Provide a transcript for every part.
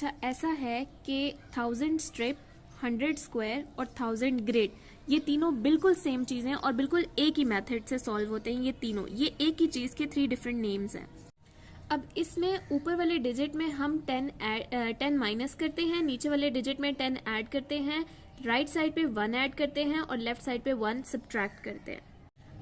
अच्छा ऐसा है कि 1000 स्ट्रिप, 100 स्क्वायर और 1000 ग्रिड ये तीनों बिल्कुल सेम चीज़ें और बिल्कुल एक ही मेथड से सॉल्व होते हैं। ये तीनों ये एक ही चीज़ के 3 डिफरेंट नेम्स हैं। अब इसमें ऊपर वाले डिजिट में हम 10 माइनस करते हैं, नीचे वाले डिजिट में 10 ऐड करते हैं, राइट साइड पे 1 ऐड करते हैं और लेफ्ट साइड पे 1 सब्ट्रैक्ट करते हैं।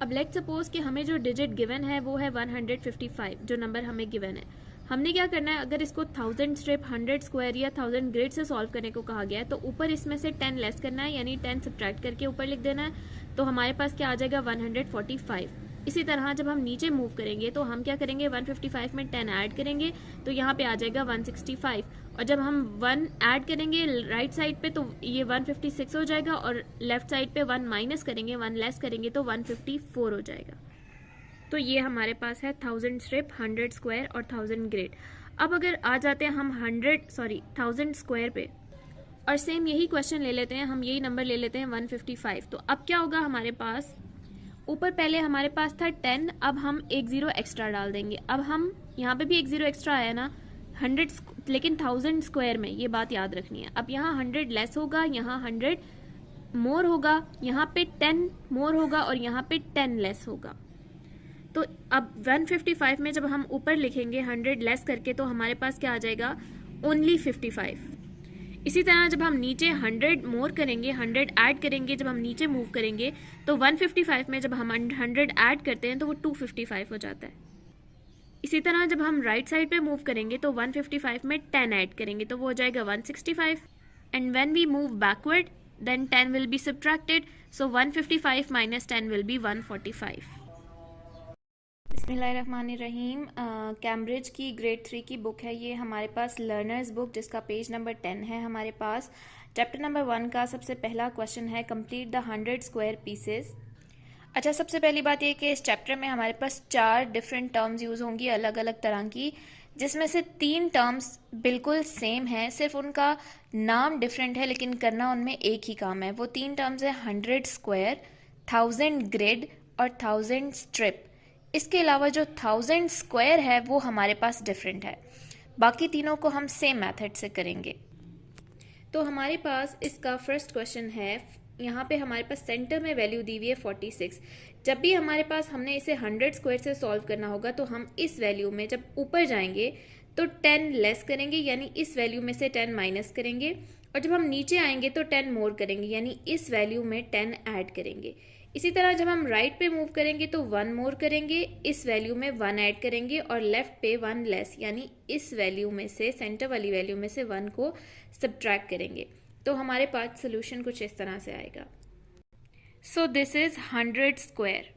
अब लेट्स सपोज कि हमें जो डिजिट गिवन है वो है 155, जो नंबर हमें गिवन है। हमने क्या करना है, अगर इसको 1000 स्ट्रिप, 100 स्क्वायर या 1000 ग्रिड से सॉल्व करने को कहा गया है तो ऊपर इसमें से 10 लेस करना है, यानी 10 सब्ट्रैक्ट करके ऊपर लिख देना है। तो हमारे पास क्या आ जाएगा 145। इसी तरह जब हम नीचे मूव करेंगे तो हम क्या करेंगे 155 में 10 ऐड करेंगे तो यहाँ पे आ जाएगा 165, और जब हम 1 ऐड करेंगे राइट साइड पे तो ये 156 हो जाएगा, और लेफ्ट साइड पे 1 माइनस करेंगे, 1 लेस करेंगे तो 154 हो जाएगा। तो ये हमारे पास है 1000 स्ट्रिप, 100 स्क्वायर और 1000 ग्रिड। अब अगर आ जाते हैं हम 1000 स्क्वायर पे और सेम यही क्वेश्चन ले लेते हैं, हम यही नंबर ले लेते हैं 155। तो अब क्या होगा, हमारे पास ऊपर पहले हमारे पास था 10, अब हम एक 0 एक्स्ट्रा डाल देंगे। अब हम यहाँ पे भी एक 0 एक्स्ट्रा आया ना 100, लेकिन 1000 स्क्वायर में, ये बात याद रखनी है। अब यहाँ 100 लेस होगा, यहाँ 100 मोर होगा, यहाँ पे 10 मोर होगा और यहाँ पे 10 लेस होगा। तो अब 155 में जब हम ऊपर लिखेंगे 100 लेस करके तो हमारे पास क्या आ जाएगा ओनली 55। इसी तरह जब हम नीचे 100 मोर करेंगे, 100 ऐड करेंगे, जब हम नीचे मूव करेंगे तो 155 में जब हम 100 ऐड करते हैं तो वो 255 हो जाता है। इसी तरह जब हम राइट साइड पे मूव करेंगे तो 155 में 10 ऐड करेंगे तो वो हो जाएगा 165, and when we move backward then 10 will be subtracted, so 155 minus 10 will be 145। बिस्मिल्लाहिर्रहमानिर्रहीम। कैम्ब्रिज की ग्रेड 3 की बुक है ये हमारे पास, लर्नर्स बुक, जिसका पेज नंबर 10 है हमारे पास। चैप्टर नंबर 1 का सबसे पहला क्वेश्चन है कंप्लीट द 100 स्क्वायर पीसेस। अच्छा, सबसे पहली बात ये कि इस चैप्टर में हमारे पास 4 डिफरेंट टर्म्स यूज़ होंगी अलग अलग तरह की, जिसमें से 3 टर्म्स बिल्कुल सेम है, सिर्फ उनका नाम डिफरेंट है लेकिन करना उनमें एक ही काम है। वो 3 टर्म्स है 100 स्क्वायर, 1000 ग्रिड और 1000 स्ट्रिप। इसके अलावा जो 1000 स्क्वायर है वो हमारे पास डिफरेंट है, बाकी तीनों को हम सेम मेथड से करेंगे। तो हमारे पास इसका फर्स्ट क्वेश्चन है, यहाँ पे हमारे पास सेंटर में वैल्यू दी हुई है 46। जब भी हमारे पास हमने इसे 100 स्क्वायर से सॉल्व करना होगा तो हम इस वैल्यू में जब ऊपर जाएंगे तो 10 लेस करेंगे, यानी इस वैल्यू में से 10 माइनस करेंगे, और जब हम नीचे आएंगे तो 10 मोर करेंगे, यानी इस वैल्यू में 10 ऐड करेंगे। इसी तरह जब हम राइट पे मूव करेंगे तो 1 मोर करेंगे, इस वैल्यू में 1 ऐड करेंगे, और लेफ्ट पे 1 लेस, यानी इस वैल्यू में से, सेंटर वाली वैल्यू में से 1 को सब्ट्रैक्ट करेंगे। तो हमारे पास सोल्यूशन कुछ इस तरह से आएगा। So this is 100 square.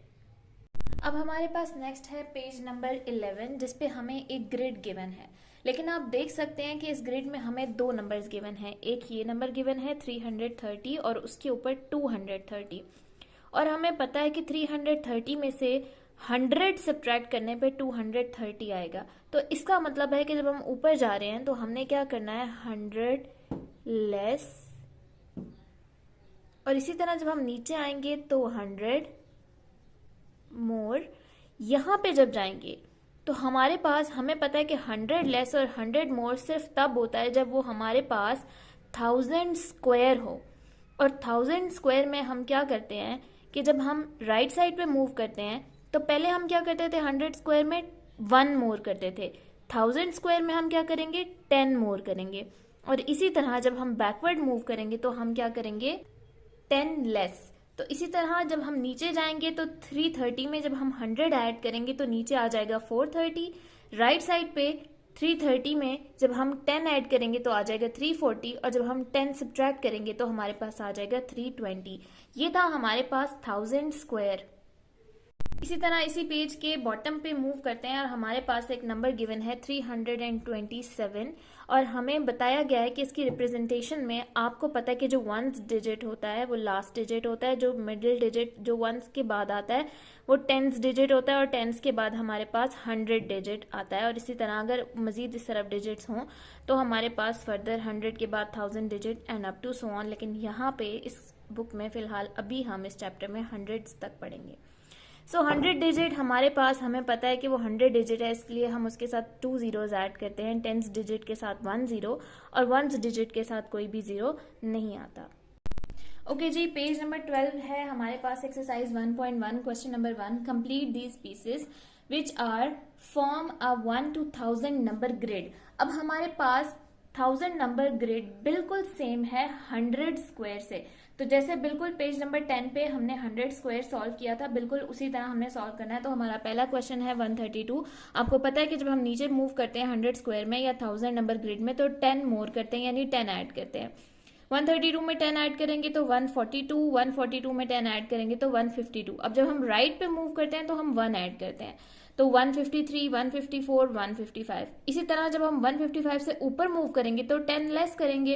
अब हमारे पास नेक्स्ट है पेज नंबर 11, जिसपे हमें एक ग्रिड गिवन है, लेकिन आप देख सकते हैं कि इस ग्रिड में हमें 2 नंबर्स गिवन है। एक ये नंबर गिवन है 330 और उसके ऊपर 230, और हमें पता है कि 330 में से 100 सब्ट्रैक्ट करने पे 230 आएगा। तो इसका मतलब है कि जब हम ऊपर जा रहे हैं तो हमने क्या करना है 100 लेस, और इसी तरह जब हम नीचे आएंगे तो 100 मोर। यहाँ पे जब जाएंगे तो हमारे पास, हमें पता है कि 100 लेस और 100 मोर सिर्फ तब होता है जब वो हमारे पास 1000 स्क्वायर हो, और 1000 स्क्वायर में हम क्या करते हैं कि जब हम राइट साइड पे मूव करते हैं तो पहले हम क्या करते थे 100 स्क्वायर में 1 मोर करते थे, 1000 स्क्वायर में हम क्या करेंगे 10 मोर करेंगे, और इसी तरह जब हम बैकवर्ड मूव करेंगे तो हम क्या करेंगे 10 लेस। तो इसी तरह जब हम नीचे जाएंगे तो 330 में जब हम 100 ऐड करेंगे तो नीचे आ जाएगा 430, राइट साइड पे 330 में जब हम 10 ऐड करेंगे तो आ जाएगा 340, और जब हम 10 सब्ट्रैक्ट करेंगे तो हमारे पास आ जाएगा 320। ये था हमारे पास 1000 स्क्वायर। इसी तरह इसी पेज के बॉटम पे मूव करते हैं और हमारे पास एक नंबर गिवन है 327, और हमें बताया गया है कि इसकी रिप्रेजेंटेशन में आपको पता है कि जो 1 डिजिट होता है वो लास्ट डिजिट होता है, जो मिडिल डिजिट जो 1s के बाद आता है वो 10s डिजिट होता है, और 10s के बाद हमारे पास 100 डिजिट आता है, और इसी तरह अगर मजीद इस तरफ डिजिट्स हों तो हमारे पास फर्दर 100 के बाद 1000 digit and up to so on. लेकिन यहाँ पे इस बुक में फिलहाल अभी हम इस चैप्टर में 100s तक पढ़ेंगे। सो 100 डिजिट हमारे पास, हमें पता है कि वो 100 डिजिट है, इसलिए हम उसके साथ 2 zeros ऐड करते हैं। 10th डिजिट के साथ 1 0 और 1th डिजिट के साथ कोई भी 0 नहीं आता। ओके जी, पेज नंबर 12 है हमारे पास, exercise 1.1 question number 1, complete these pieces which are form a 1 to 1000 number grid. अब हमारे पास 1000 नंबर ग्रिड बिल्कुल सेम है 100 स्क्वायर से। तो जैसे बिल्कुल पेज नंबर 10 पे हमने 100 स्क्वायर सॉल्व किया था, बिल्कुल उसी तरह हमने सॉल्व करना है। तो हमारा पहला क्वेश्चन है 132। आपको पता है कि जब हम नीचे मूव करते हैं 100 स्क्वायर में या 1000 नंबर ग्रिड में, तो 10 मोर करते हैं, यानी 10 ऐड करते हैं। 132 में 10 ऐड करेंगे तो 142, 142 में 10 ऐड करेंगे तो 152। अब जब हम राइट पे मूव करते हैं तो हम 1 ऐड करते हैं, तो 153, 154, 155। इसी तरह जब हम 155 से ऊपर मूव करेंगे तो 10 लेस करेंगे,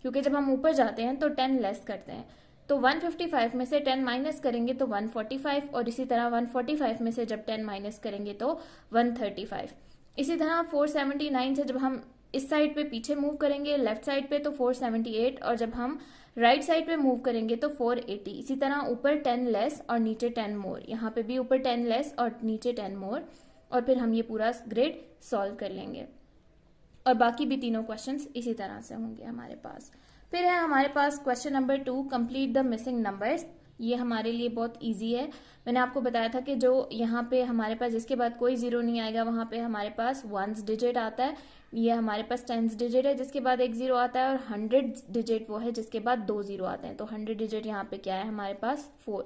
क्योंकि जब हम ऊपर जाते हैं तो 10 लेस करते हैं। तो 155 में से 10 माइनस करेंगे तो 145, और इसी तरह 145 में से जब 10 माइनस करेंगे तो 135। इसी तरह 479 से जब हम इस साइड पे पीछे मूव करेंगे लेफ्ट साइड पे तो 478, और जब हम राइट साइड पे मूव करेंगे तो 480। इसी तरह ऊपर 10 लेस और नीचे 10 मोर, यहाँ पे भी ऊपर 10 लेस और नीचे 10 मोर, और फिर हम ये पूरा ग्रिड सॉल्व कर लेंगे। और बाकी भी तीनों क्वेश्चंस इसी तरह से होंगे हमारे पास। फिर है हमारे पास question number 2, complete the missing numbers. ये हमारे लिए बहुत इजी है। मैंने आपको बताया था कि जो यहाँ पे हमारे पास जिसके बाद कोई 0 नहीं आएगा, वहां पे हमारे पास 1's डिजिट आता है। ये हमारे पास 10th डिजिट है जिसके बाद एक 0 आता है, और 100 डिजिट वो है जिसके बाद 2 0 आते हैं। तो 100 डिजिट यहाँ पे क्या है हमारे पास 4।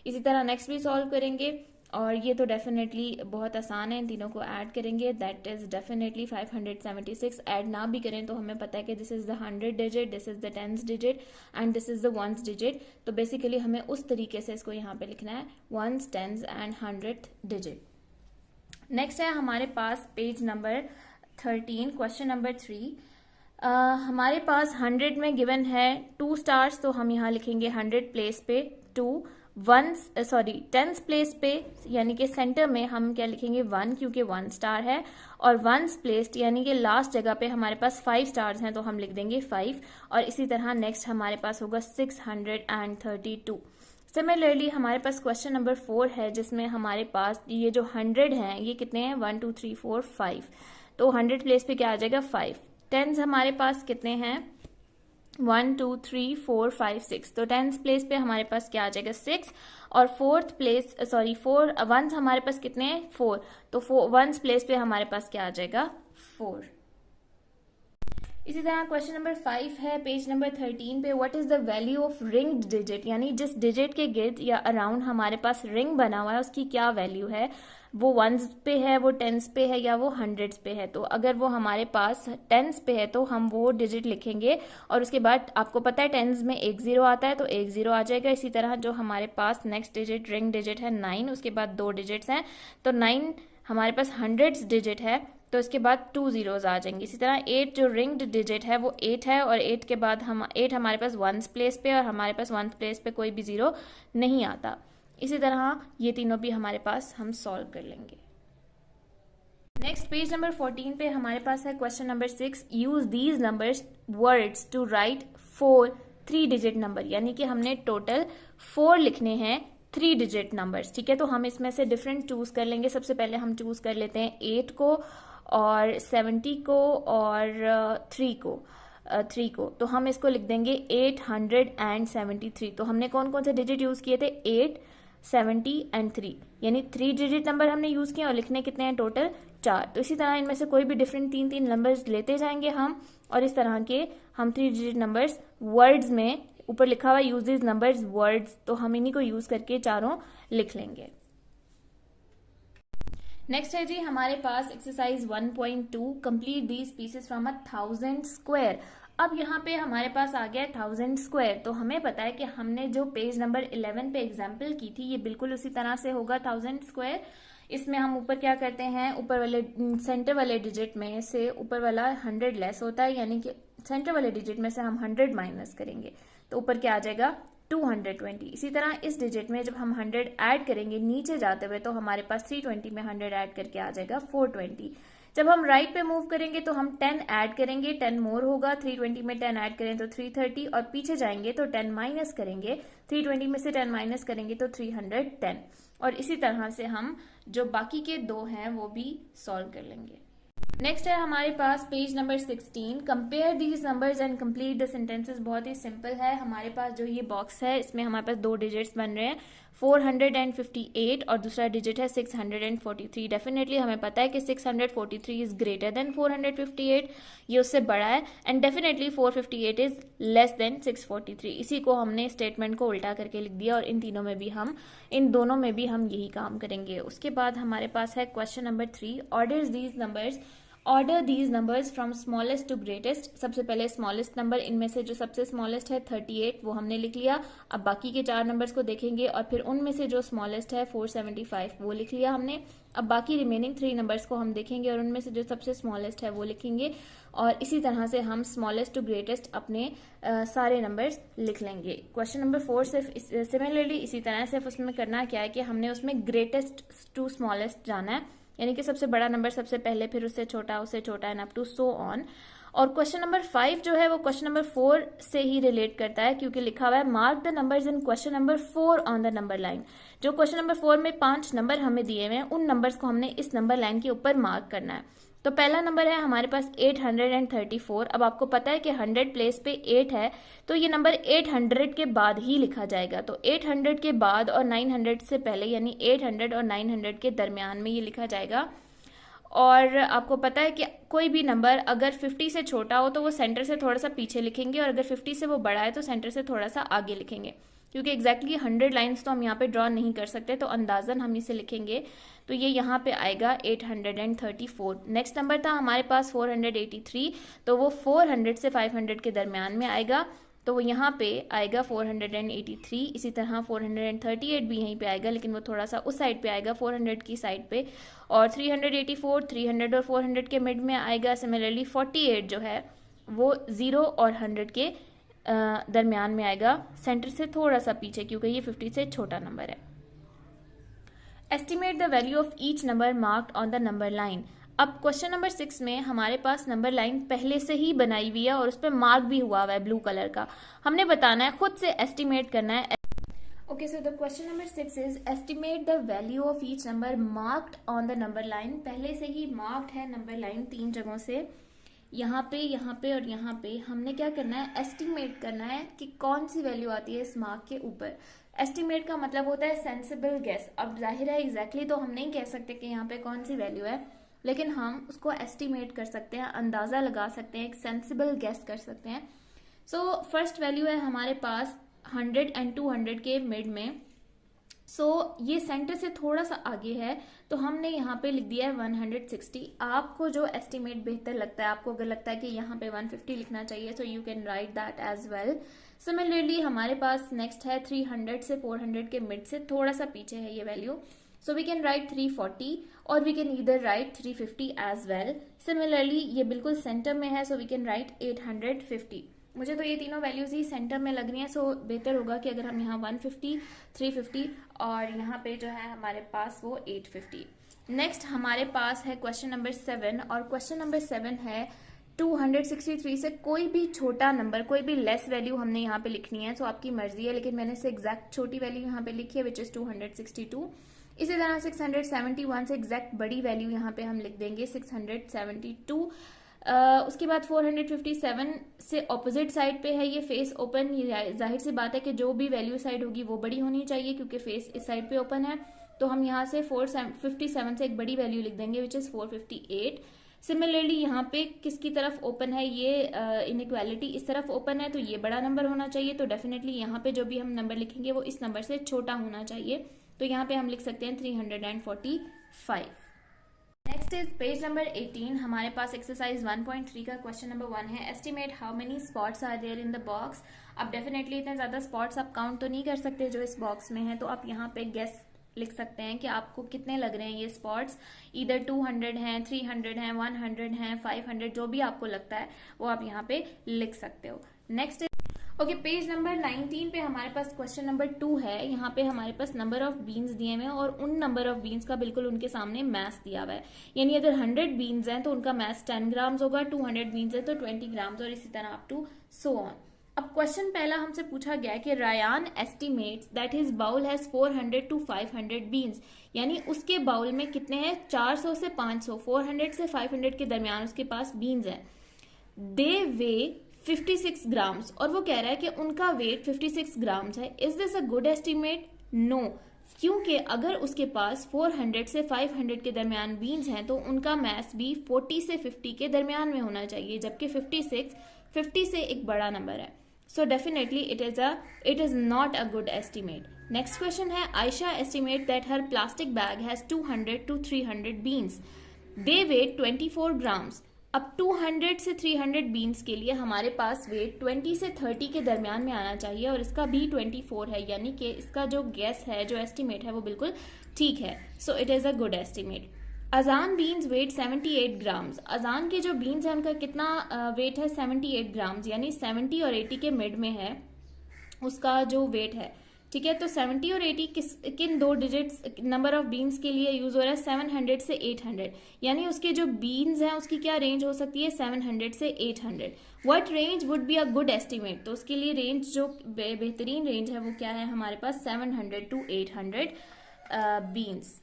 इसी तरह नेक्स्ट भी सॉल्व करेंगे, और ये तो डेफिनेटली बहुत आसान है, इन तीनों को ऐड करेंगे, दैट इज डेफिनेटली 576। ऐड ना भी करें तो हमें पता है कि this is the 100 digit, this is the 10th digit and this is the 1th digit. तो बेसिकली हमें उस तरीके से इसको यहाँ पे लिखना है, 1s, 10s and 100th digit. Next है हमारे पास पेज नंबर 13, क्वेश्चन नंबर 3। हमारे पास 100 में गिवन है 2 स्टार्स, तो हम यहाँ लिखेंगे 100 प्लेस पे 2, 10th प्लेस पे यानी कि सेंटर में हम क्या लिखेंगे 1, क्योंकि 1 स्टार है, और 1s प्लेस्ड यानी कि लास्ट जगह पे हमारे पास 5 स्टार्स हैं तो हम लिख देंगे 5। और इसी तरह नेक्स्ट हमारे पास होगा 632। सिमिलरली हमारे पास क्वेश्चन नंबर 4 है, जिसमें हमारे पास ये जो 100 हैं ये कितने हैं 1 2 3 4 5, तो 100 प्लेस पे क्या आ जाएगा 5। 10s हमारे पास कितने हैं 1 2 3 4 5 6, तो 10th प्लेस पे हमारे पास क्या आ जाएगा 6, और 4th प्लेस 4 1s हमारे पास कितने हैं 4, तो 1s प्लेस पे हमारे पास क्या आ जाएगा 4। इसी तरह क्वेश्चन नंबर 5 है पेज नंबर 13 पे, what is the value of ringed digit, यानी जिस डिजिट के गिर्द या अराउंड हमारे पास रिंग बना हुआ है उसकी क्या वैल्यू है, वो 1s पे है, वो 10s पे है, या वो 100s पे है। तो अगर वो हमारे पास 10s पे है तो हम वो डिजिट लिखेंगे, और उसके बाद आपको पता है 10s में एक 0 आता है तो एक 0 आ जाएगा। इसी तरह जो हमारे पास नेक्स्ट डिजिट रिंग डिजिट है 9, उसके बाद 2 डिजिट्स हैं, तो 9 हमारे पास 100s डिजिट है तो इसके बाद 2 zeros आ जाएंगे। इसी तरह 8 जो रिंग्ड डिजिट है वो 8 है, और 8 के बाद 8 हमारे पास 1s प्लेस पे, और हमारे पास 1th प्लेस पे कोई भी 0 नहीं आता। इसी तरह ये तीनों भी हमारे पास हम सॉल्व कर लेंगे। नेक्स्ट पेज नंबर 14 पे हमारे पास है question number 6, use these numbers words to write 4 3 digit number, यानी कि हमने टोटल 4 लिखने हैं 3 डिजिट नंबर्स। ठीक है, तो हम इसमें से डिफरेंट चूज कर लेंगे। सबसे पहले हम चूज कर लेते हैं 8 को और 70 को और 3 को, तो हम इसको लिख देंगे 873। तो हमने कौन कौन से डिजिट यूज किए थे 8, 70 एंड 3, यानी 3 डिजिट नंबर हमने यूज किए, और लिखने कितने हैं टोटल 4। तो इसी तरह इनमें से कोई भी डिफरेंट 3 नंबर्स लेते जाएंगे हम, और इस तरह के हम 3 डिजिट नंबर्स वर्ड्स में, ऊपर लिखा हुआ यूज दिस नंबर्स वर्ड्स, तो हम इन्हीं को यूज करके चारों लिख लेंगे। नेक्स्ट है जी हमारे पास exercise 1.2, complete these pieces from 1000 square. अब यहाँ पे हमारे पास आ गया 1000 स्क्वायर, तो हमें पता है कि हमने जो पेज नंबर 11 पे एग्जाम्पल की थी ये बिल्कुल उसी तरह से होगा 1000 स्क्वायर। इसमें हम ऊपर क्या करते हैं, ऊपर वाले सेंटर वाले डिजिट में से ऊपर वाला 100 लेस होता है, यानी कि सेंटर वाले डिजिट में से हम 100 माइनस करेंगे तो ऊपर क्या आ जाएगा 220। इसी तरह इस डिजिट में जब हम 100 ऐड करेंगे नीचे जाते हुए तो हमारे पास 320 में 100 ऐड करके आ जाएगा 420। जब हम राइट पे मूव करेंगे तो हम 10 ऐड करेंगे, 10 मोर होगा, 320 में 10 ऐड करें तो 330, और पीछे जाएंगे तो 10 माइनस करेंगे, 320 में से 10 माइनस करेंगे तो 310, और इसी तरह से हम जो बाकी के दो हैं वो भी सॉल्व कर लेंगे। नेक्स्ट है हमारे पास page number 16, compare these numbers and complete the sentences. बहुत ही सिंपल है, हमारे पास जो ये बॉक्स है इसमें हमारे पास दो डिजिट्स बन रहे हैं, 458 और दूसरा डिजिट है 643। डेफिनेटली हमें पता है कि 643 इज ग्रेटर देन 458, ये उससे बड़ा है, and definitely 458 is less than 643। इसी को हमने स्टेटमेंट को उल्टा करके लिख दिया, और इन दोनों में भी हम यही काम करेंगे। उसके बाद हमारे पास है question number 3, order these numbers from smallest to greatest. सबसे पहले स्मॉलेस्ट नंबर, इनमें से जो सबसे स्मॉलेस्ट है 38, वो हमने लिख लिया। अब बाकी के 4 नंबर्स को देखेंगे, और फिर उनमें से जो स्मॉलेस्ट है 475, वो लिख लिया हमने। अब बाकी रिमेनिंग 3 नंबर्स को हम देखेंगे, और उनमें से जो सबसे स्मॉलेस्ट है वो लिखेंगे, और इसी तरह से हम स्मॉलेस्ट टू ग्रेटेस्ट अपने सारे नंबर्स लिख लेंगे। क्वेश्चन नंबर 4 सिमिलरली इसी तरह सिर्फ उसमें करना क्या है कि हमने उसमें ग्रेटेस्ट टू स्मॉलेस्ट जाना है, यानी कि सबसे बड़ा नंबर सबसे पहले, फिर उससे छोटा and up to so on. और क्वेश्चन नंबर 5 जो है वो क्वेश्चन नंबर 4 से ही रिलेट करता है, क्योंकि लिखा हुआ है mark the numbers in question number 4 on the number line. जो क्वेश्चन नंबर 4 में 5 नंबर हमें दिए हुए हैं, उन नंबर्स को हमने इस नंबर लाइन के ऊपर मार्क करना है। तो पहला नंबर है हमारे पास 834। अब आपको पता है कि 100 प्लेस पे 8 है, तो ये नंबर 800 के बाद ही लिखा जाएगा। तो 800 के बाद और 900 से पहले, यानी 800 और 900 के दरमियान में ये लिखा जाएगा। और आपको पता है कि कोई भी नंबर अगर 50 से छोटा हो तो वो सेंटर से थोड़ा सा पीछे लिखेंगे, और अगर 50 से वो बड़ा है तो सेंटर से थोड़ा सा आगे लिखेंगे, क्योंकि एग्जैक्टली 100 लाइन्स तो हम यहाँ पे ड्रॉ नहीं कर सकते, तो अंदाजन हम इसे लिखेंगे। तो ये यहाँ पे आएगा 834। नेक्स्ट नंबर था हमारे पास 483, तो वो 400 से 500 के दरमियान में आएगा, तो वो यहाँ पे आएगा 483। इसी तरह 438 भी यहीं पे आएगा, लेकिन वो थोड़ा सा उस साइड पे आएगा, 400 की साइड पे। और 384 300 और 400 के मिड में आएगा। सिमिलरली 48 जो है वो 0 और 100 के दरमियान में आएगा, सेंटर से थोड़ा सा पीछे, क्योंकि ये 50 से छोटा नंबर है। Estimate the value of each number marked on the number line. अब क्वेश्चन नंबर 6 में हमारे पास नंबर लाइन पहले से ही बनाई हुई है, और उस पर मार्क भी हुआ हुआ है ब्लू कलर का। हमने बताना है, खुद से एस्टिमेट करना है। Okay, so the question number 6 is estimate the value of each number marked on the number line. पहले से ही मार्क्ड है नंबर लाइन 3 जगहों से, यहाँ पे और यहाँ पे। हमने क्या करना है, एस्टिमेट करना है कि कौन सी वैल्यू आती है इस मार्क के ऊपर। एस्टिमेट का मतलब होता है सेंसिबल गेस। अब जाहिर है एग्जैक्टली तो हम नहीं कह सकते कि यहाँ पे कौन सी वैल्यू है, लेकिन हम उसको एस्टिमेट कर सकते हैं, अंदाजा लगा सकते हैं, एक सेंसिबल गेस कर सकते हैं। सो फर्स्ट वैल्यू है हमारे पास 100 एंड 200 के मिड में। ये सेंटर से थोड़ा सा आगे है, तो हमने यहाँ पे लिख दिया है 160। आपको जो एस्टिमेट बेहतर लगता है, आपको अगर लगता है कि यहाँ पे 150 लिखना चाहिए, so you can write that as well. Similarly हमारे पास नेक्स्ट है 300 से 400 के मिड से थोड़ा सा पीछे है ये value, so we can write 340, और we can either write 350 as well. Similarly ये बिल्कुल सेंटर में है, सो वी कैन राइट 850। मुझे तो ये तीनों वैल्यूज ही सेंटर में लग रही हैं, सो बेहतर होगा कि अगर हम यहाँ 150, 350 और यहाँ पे जो है हमारे पास वो 850। नेक्स्ट हमारे पास है क्वेश्चन नंबर 7, और क्वेश्चन नंबर 7 है 263 से कोई भी छोटा नंबर, कोई भी लेस वैल्यू हमने यहाँ पे लिखनी है। सो आपकी मर्जी है, लेकिन मैंने से एग्जैक्ट छोटी वैल्यू यहाँ पे लिखी है, विच इज 262। इसी तरह 671 से एग्जैक्ट बड़ी वैल्यू यहाँ पे हम लिख देंगे 672। उसके बाद 457 से ऑपोजिट साइड पे है ये फेस ओपन। ये जाहिर सी बात है कि जो भी वैल्यू साइड होगी वो बड़ी होनी चाहिए, क्योंकि फेस इस साइड पे ओपन है। तो हम यहाँ से 457 से एक बड़ी वैल्यू लिख देंगे, विच इज 458। सिमिलरली यहाँ पे किसकी तरफ ओपन है, ये इनइक्वालिटी इस तरफ ओपन है, तो ये बड़ा नंबर होना चाहिए। तो डेफिनेटली यहाँ पे जो भी हम नंबर लिखेंगे वो इस नंबर से छोटा होना चाहिए। तो यहाँ पे हम लिख सकते हैं 345। Next is page number 18। हमारे पास एक्सरसाइज 1.3 का क्वेश्चन नंबर 1 है, estimate how many spots are there in the box. अब डेफिनेटली इतने ज्यादा स्पॉट्स आप काउंट तो नहीं कर सकते जो इस बॉक्स में है, तो आप यहाँ पे गेस लिख सकते हैं कि आपको कितने लग रहे हैं ये स्पॉट्स। इधर 200 हैं, 300 हैं, 100 हैं, 500, जो भी आपको लगता है वो आप यहाँ पे लिख सकते हो। नेक्स्ट ओके, पेज नंबर 19 पे हमारे पास क्वेश्चन नंबर 2 है। यहाँ पे हमारे पास नंबर ऑफ बीन्स दिए हुए हैं और उन नंबर ऑफ बीन्स का बिल्कुल उनके सामने मैथ्स दिया हुआ है। यानी अगर 100 बीन्स हैं तो उनका मैथ्स 10 ग्राम्स होगा, 200 बीन्स है तो 20 ग्राम्स, और इसी तरह अप टू सो ऑन। अब क्वेश्चन पहला हमसे पूछा गया है कि Ryan estimates that his bowl has 400 to 500 beans, यानी उसके बाउल में कितने हैं, 400 से 500, 400 से 500 के दरमियान उसके पास बीन्स है। दे वे 56 ग्राम्स, और वो कह रहा है कि उनका वेट 56 ग्राम्स है। Is this a good estimate? No, क्योंकि अगर उसके पास 400 से 500 के दरमियान बीन्स हैं तो उनका मैथ्स भी 40 से 50 के दरमियान में होना चाहिए, जबकि 56 50 से एक बड़ा नंबर है। So definitely it is not a good estimate. Next question है, Ayesha estimate that her plastic bag has 200 to 300 beans, they weigh 24 grams. अब 200 से 300 बीन्स के लिए हमारे पास वेट 20 से 30 के दरमियान में आना चाहिए, और इसका भी 24 है, यानी कि इसका जो गेस है, जो एस्टिमेट है, वो बिल्कुल ठीक है। So it is a good estimate. अजान बीन्स वेट 78 ग्राम्स, अजान के जो बीन्स हैं उनका कितना वेट है, 78 ग्राम्स, यानी 70 और 80 के मिड में है उसका जो वेट है। ठीक है, तो 70 और 80 किन दो डिजिट्स नंबर ऑफ बीन्स के लिए यूज हो रहा है, 700 से 800, यानी उसके जो बीन्स हैं उसकी क्या रेंज हो सकती है, 700 से 800। What range would be a good estimate, तो उसके लिए रेंज जो बेहतरीन रेंज है वो क्या है हमारे पास, 700 to 800 beans.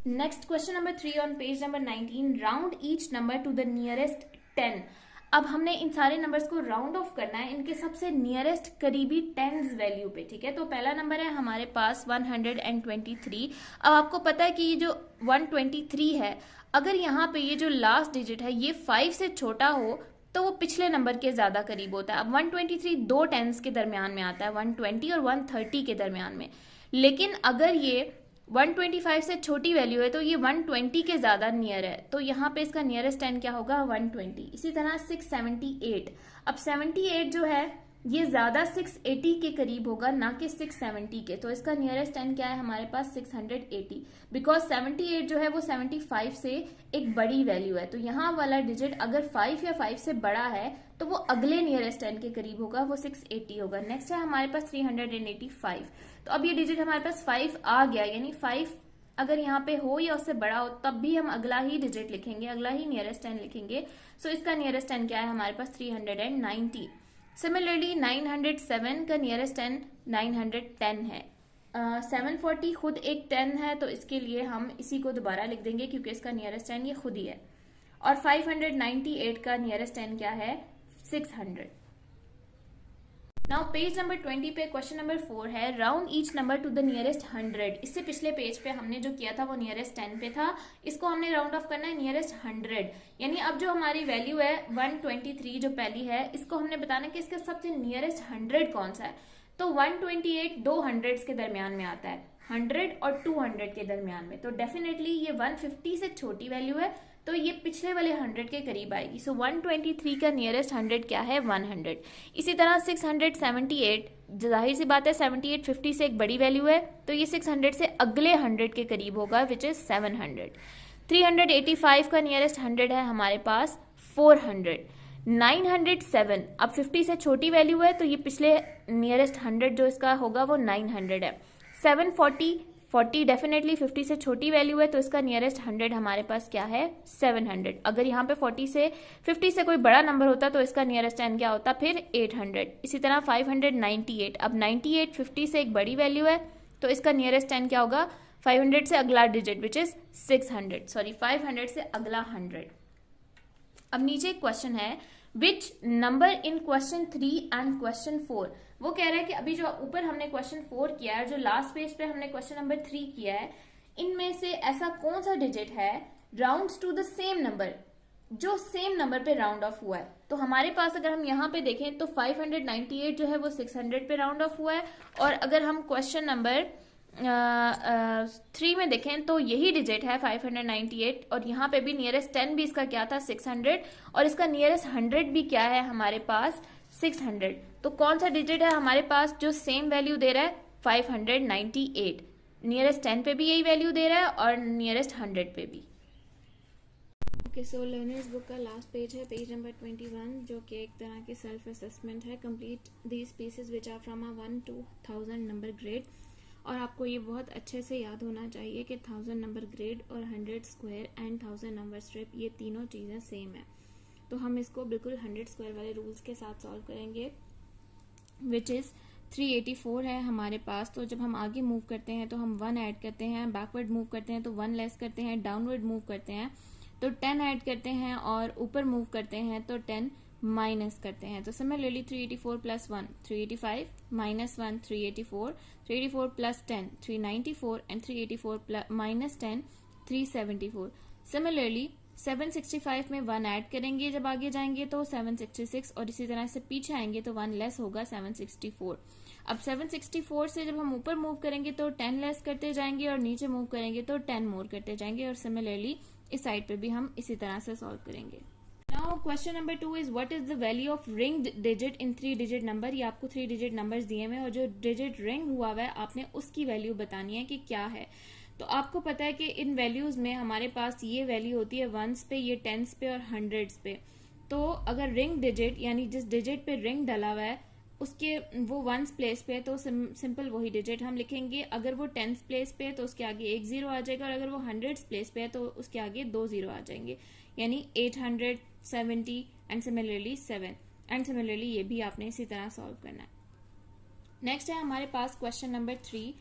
Next question number 3 on page number 19, round each number two the nearest 10। अब हमने इन सारे नंबर्स को राउंड ऑफ करना है इनके सबसे नियरेस्ट करीबी टेंस वैल्यू पे। ठीक है, तो पहला नंबर है हमारे पास 123। अब आपको पता है कि ये जो 123 है, अगर यहाँ पे ये जो लास्ट डिजिट है ये 5 से छोटा हो तो वो पिछले नंबर के ज्यादा करीब होता है। अब 123 दो टेंस के दरमियान में आता है, 120 और 130 के दरमियान में, लेकिन अगर ये 125 से छोटी वैल्यू है तो ये 120 के ज्यादा नियर है, तो यहाँ पे इसका नियरेस्ट 10 क्या होगा, 120। इसी तरह 678, अब 78 जो है ये ज्यादा 680 के करीब होगा, ना कि 670 के, तो इसका नियरेस्ट 10 क्या है हमारे पास, 680, बिकॉज 78 जो है वो 75 से एक बड़ी वैल्यू है, तो यहाँ वाला डिजिट अगर 5 या 5 से बड़ा है तो वो अगले नियरेस्ट 10 के करीब होगा, वो 680 होगा। नेक्स्ट है हमारे पास 385, तो अब ये डिजिट हमारे पास 5 आ गया, यानी 5 अगर यहाँ पे हो या उससे बड़ा हो तब भी हम अगला ही डिजिट लिखेंगे, अगला ही नियरेस्ट 10 लिखेंगे। सो इसका नियरेस्ट 10 क्या है हमारे पास, 390। सिमिलरली 907 का नियरेस्ट 10 910 है। 740 खुद एक 10 है, तो इसके लिए हम इसी को दोबारा लिख देंगे क्योंकि इसका नियरेस्ट 10 ये खुद ही है। और 598 का नियरेस्ट 10 क्या है, 600। नाउ पेज नंबर 20 पे क्वेश्चन नंबर 4 है, round each number two the nearest 100। इससे पिछले पेज पे हमने जो किया था वो नियरेस्ट 10 पे था, इसको हमने राउंड ऑफ करना है नियरेस्ट 100, यानी अब जो हमारी वैल्यू है 123 जो पहली है, इसको हमने बताना कि इसका सबसे नियरेस्ट 100 कौन सा है। तो 128 दो हंड्रेड्स के दरमियान में आता है, 100 और 200 के दरमियान में, तो डेफिनेटली ये 150 से छोटी वैल्यू है, तो ये पिछले वाले 100 के करीब आएगी। सो 123 का नियरेस्ट 100 क्या है, 100। इसी तरह 678, जाहिर सी बात है 78 50 से एक बड़ी वैल्यू है, तो ये 600 से अगले 100 के करीब होगा, विच इज 700। 385 का नियरेस्ट 100 है हमारे पास 400। 907, अब 50 से छोटी वैल्यू है तो ये पिछले नियरेस्ट 100 जो इसका होगा वो 900 है। 740 डेफिनेटली 50 से छोटी वैल्यू है, तो इसका नियरेस्ट 100 हमारे पास क्या है, 700। अगर यहाँ पे 50 से कोई बड़ा नंबर होता तो इसका नियरेस्ट 10 क्या होता, फिर 800। इसी तरह 598, अब 98 50 से एक बड़ी वैल्यू है, तो इसका नियरेस्ट 10 क्या होगा, 500 से अगला डिजिट विच इज 500 से अगला 100। अब नीचे एक क्वेश्चन है, which number in question 3 and question 4। वो कह रहा है कि अभी जो ऊपर हमने क्वेश्चन 4 किया है, जो लास्ट पेज पे हमने क्वेश्चन नंबर 3 किया है, इनमें से ऐसा कौन सा डिजिट है rounds to the same number, जो सेम नंबर पे राउंड ऑफ हुआ है। तो हमारे पास अगर हम यहाँ पे देखें तो 598 जो है वो 600 पे राउंड ऑफ हुआ है, और अगर हम क्वेश्चन नंबर 3 में देखें तो यही डिजिट है 598, और यहाँ पे भी नियरेस्ट 10 भी इसका क्या था, 600, और इसका नियरेस्ट 100 भी क्या है हमारे पास, 600। तो कौन सा डिजिट है हमारे पास जो सेम वैल्यू दे रहा है, 598। नियरेस्ट 10 पे भी यही वैल्यू दे रहा है और नियरेस्ट 100 पे भी। ओके, सो लर्नर्स बुक का लास्ट पेज है, पेज नंबर 21, जो कि एक तरह की सेल्फ असेसमेंट है. Complete these pieces which are from a 1 to 1000 number grade. और आपको ये बहुत अच्छे से याद होना चाहिए कि 1000 नंबर ग्रेड और 100 स्क्वायर एंड 1000 नंबर स्ट्रिप ये तीनों चीज़ें सेम है. तो हम इसको बिल्कुल 100 स्क्वायर वाले रूल्स के साथ सॉल्व करेंगे, विच इज़ 384 है हमारे पास. तो जब हम आगे मूव करते हैं तो हम 1 ऐड करते हैं, बैकवर्ड मूव करते हैं तो 1 लेस करते हैं, डाउनवर्ड मूव करते हैं तो 10 ऐड करते हैं, और ऊपर मूव करते हैं तो 10 माइनस करते हैं. तो similarly 384 plus 1 385, minus 1 384, 384 plus 10 394 and 384 minus 10 374. Similarly 765 में 1 ऐड करेंगे जब आगे जाएंगे तो 766, और इसी तरह से पीछे आएंगे तो 1 लेस होगा 764. अब 764 से जब हम ऊपर मूव करेंगे तो 10 लेस करते जाएंगे, और नीचे मूव करेंगे तो 10 मोर करते जाएंगे, और सिमिलरली इस साइड पे भी हम इसी तरह से सॉल्व करेंगे. Now question number 2 is what is the value of ringed digit in 3 digit number. ये आपको 3 डिजिट नंबर्स दिए हुए हैं, और जो डिजिट रिंग हुआ हुआ है आपने उसकी वैल्यू बतानी है कि क्या है. तो आपको पता है कि इन वैल्यूज में हमारे पास ये वैल्यू होती है वंस पे, ये टेंस पे और हंड्रेड्स पे. तो अगर रिंग डिजिट यानी जिस डिजिट पे रिंग डला हुआ है उसके वो वंस प्लेस पे है तो सिंपल वही डिजिट हम लिखेंगे. अगर वो टेंस प्लेस पे है तो उसके आगे एक जीरो आ जाएगा, और अगर वो हंड्रेड्स प्लेस पे है तो उसके आगे 2 जीरो आ जाएंगे, यानी 870 एंड सिमिलरली 7. एंड सिमिलरली ये भी आपने इसी तरह सॉल्व करना है. नेक्स्ट है हमारे पास क्वेश्चन नंबर 3.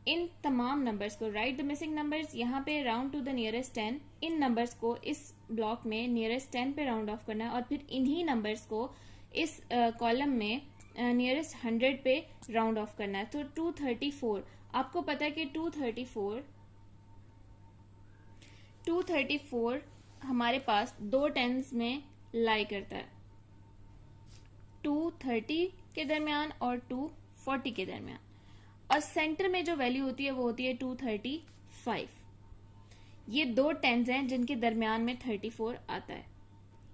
इन तमाम नंबर्स को राइट द मिसिंग नंबर्स. यहाँ पे round to the nearest 10. In numbers को इस ब्लॉक में नियरेस्ट 10 पे राउंड ऑफ करना है, और फिर इन्हीं नंबर्स को इस कॉलम में नियरेस्ट 100 पे राउंड ऑफ करना है. तो 234, आपको पता है कि 234 हमारे पास 2 टेंस में लाई करता है, 230 के दरमियान और 240 के दरमियान, और सेंटर में जो वैल्यू होती है वो होती है 235. ये 2 टेंस हैं जिनके दरमियान में 34 आता है.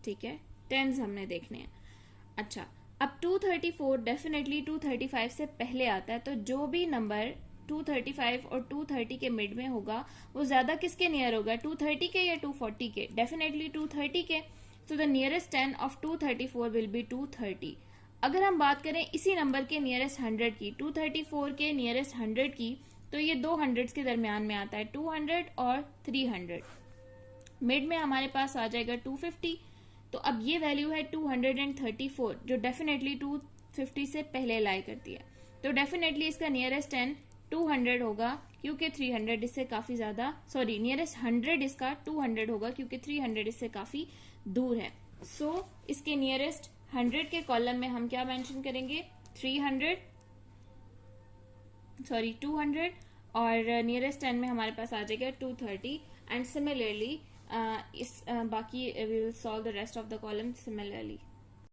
ठीक है, टेंस हमने देखने हैं. अच्छा, अब 234 डेफिनेटली 235 से पहले आता है, तो जो भी नंबर 235 और 230 के मिड में होगा वो ज्यादा किसके नियर होगा, 230 के या 240 के? डेफिनेटली 230 के. तो the nearest 10 of 234 will be 230. अगर हम बात करें इसी नंबर के नियरेस्ट 100 की, 234 के नियरेस्ट 100 की, तो ये 2 हंड्रेड्स के दरमियान में आता है, 200 और 300. मिड में हमारे पास आ जाएगा 250. तो अब ये वैल्यू है 234 जो डेफिनेटली 250 से पहले लाई करती है. तो डेफिनेटली इसका नियरेस्ट 10 200 होगा, क्योंकि 300 इससे काफी ज्यादा, सॉरी नियरेस्ट 100 इसका 200 होगा क्योंकि 300 इससे काफी दूर है. सो इसके नियरेस्ट 100 के कॉलम में हम क्या मेंशन करेंगे, 200, और नियरेस्ट 10 में हमारे पास आ जाएगा 230. एंड सिमिलरली बाकी we will solve the rest of the column similarly.